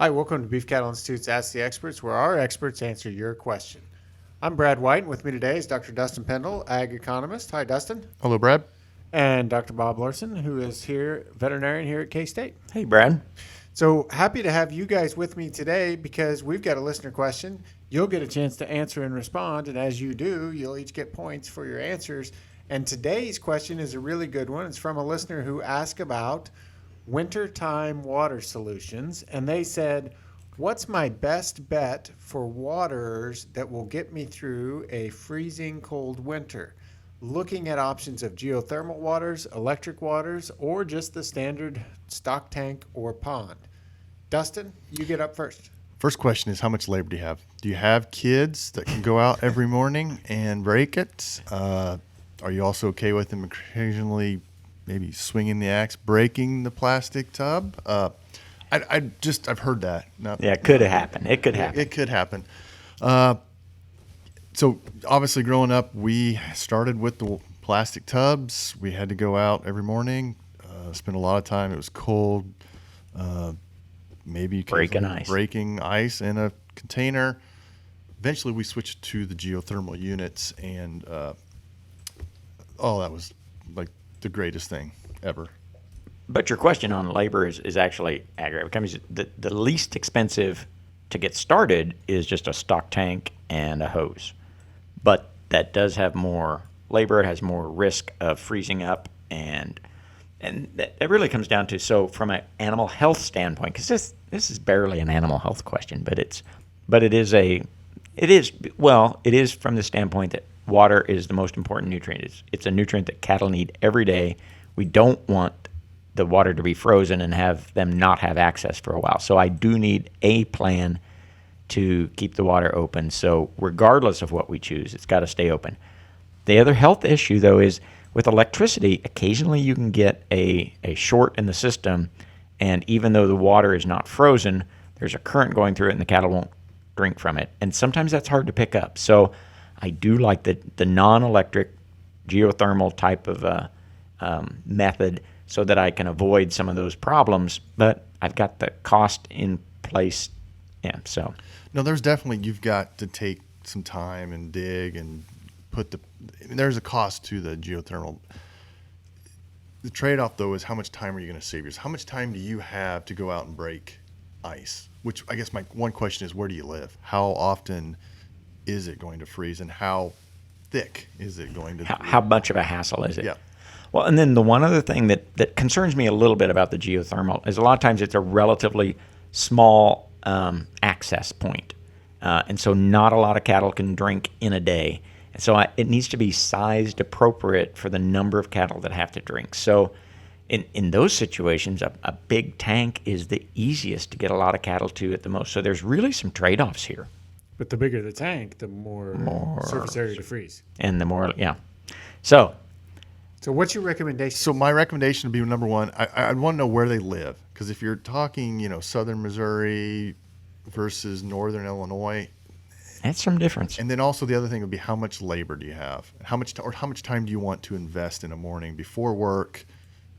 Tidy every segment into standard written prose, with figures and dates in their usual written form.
Hi, welcome to Beef Cattle Institute's Ask the Experts, where our experts answer your question. I'm Brad White, and with me today is Dr. Dustin Pendle, ag economist. Hi, Dustin. Hello, Brad. And Dr. Bob Larson, who is here, veterinarian here at K-State. Hey, Brad. So happy to have you guys with me today because we've got a listener question. You'll get a chance to answer and respond, and as you do, you'll each get points for your answers. And today's question is a really good one. It's from a listener who asked about wintertime water solutions, and they said, what's my best bet for waterers that will get me through a freezing cold winter? Looking at options of geothermal waters, electric waters, or just the standard stock tank or pond. Dustin, you get up first. First question is, how much labor do you have? Do you have kids that can go out every morning and break it? Are you also okay with them occasionally maybe swinging the axe, breaking the plastic tub? I've heard that. Yeah, it could happen. It could happen. It could happen. So obviously growing up, we started with the plastic tubs. We had to go out every morning, spend a lot of time. It was cold. Maybe breaking ice in a container. Eventually we switched to the geothermal units, and that was like the greatest thing ever. But your question on labor is actually accurate. Because the least expensive to get started is just a stock tank and a hose. But that does have more labor. It has more risk of freezing up, and that really comes down to, so from an animal health standpoint, because this is barely an animal health question, but it is from the standpoint that water is the most important nutrient. It's a nutrient that cattle need every day. We don't want the water to be frozen and have them not have access for a while. So I do need a plan to keep the water open. So regardless of what we choose, it's got to stay open. The other health issue, though, is with electricity, occasionally you can get a short in the system, and even though the water is not frozen, there's a current going through it and the cattle won't drink from it. And sometimes that's hard to pick up. So I do like the non-electric geothermal type of method so that I can avoid some of those problems, but I've got the cost in place. Yeah, so. No, you've got to take some time and dig and there's a cost to the geothermal. The trade-off, though, is how much time are you going to save yourself? How much time do you have to go out and break ice? Which I guess my one question is, where do you live? How often is it going to freeze, and how thick is it going to How much of a hassle is it? Yeah. Well, and then the one other thing that concerns me a little bit about the geothermal is a lot of times it's a relatively small access point. And so not a lot of cattle can drink in a day. And so it needs to be sized appropriate for the number of cattle that have to drink. So in those situations, a big tank is the easiest to get a lot of cattle to at the most. So there's really some trade-offs here. But the bigger the tank, the more surface area to freeze. And the more, yeah. So what's your recommendation? So my recommendation would be, number one, I'd want to know where they live. Because if you're talking, southern Missouri versus northern Illinois, that's some difference. And then also the other thing would be, how much labor do you have? How much time do you want to invest in a morning before work?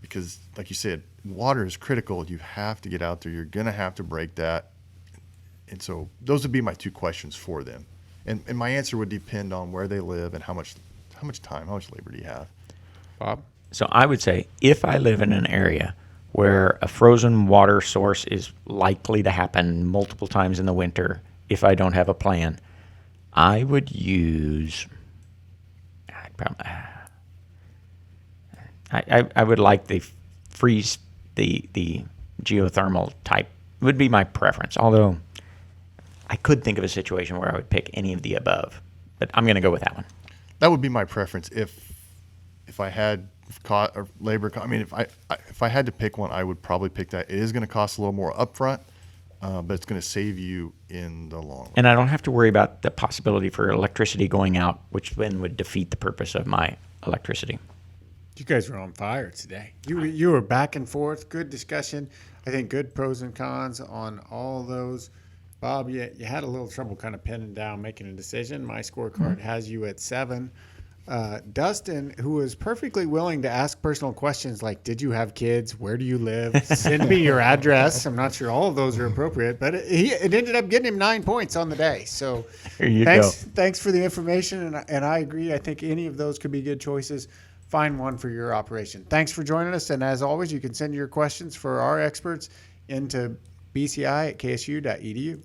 Because like you said, water is critical. You have to get out there. You're going to have to break that. And so those would be my two questions for them. And my answer would depend on where they live and how much labor do you have? Bob? So I would say, if I live in an area where a frozen water source is likely to happen multiple times in the winter, if I don't have a plan, I would use, I would like the freeze, the geothermal type would be my preference. Although I could think of a situation where I would pick any of the above, but I'm going to go with that one. That would be my preference if I had labor. I mean, if I had to pick one, I would probably pick that. It is going to cost a little more upfront, but it's going to save you in the long run. And I don't have to worry about the possibility for electricity going out, which then would defeat the purpose of my electricity. You guys were on fire today. You were back and forth. Good discussion. I think good pros and cons on all those. Bob, you had a little trouble kind of pinning down, making a decision. My scorecard has you at 7. Dustin, who was perfectly willing to ask personal questions like, did you have kids? Where do you live? Send me your address. I'm not sure all of those are appropriate, but it ended up getting him 9 points on the day. So There you thanks for the information. And I agree. I think any of those could be good choices. Find one for your operation. Thanks for joining us. And as always, you can send your questions for our experts into bci@ksu.edu.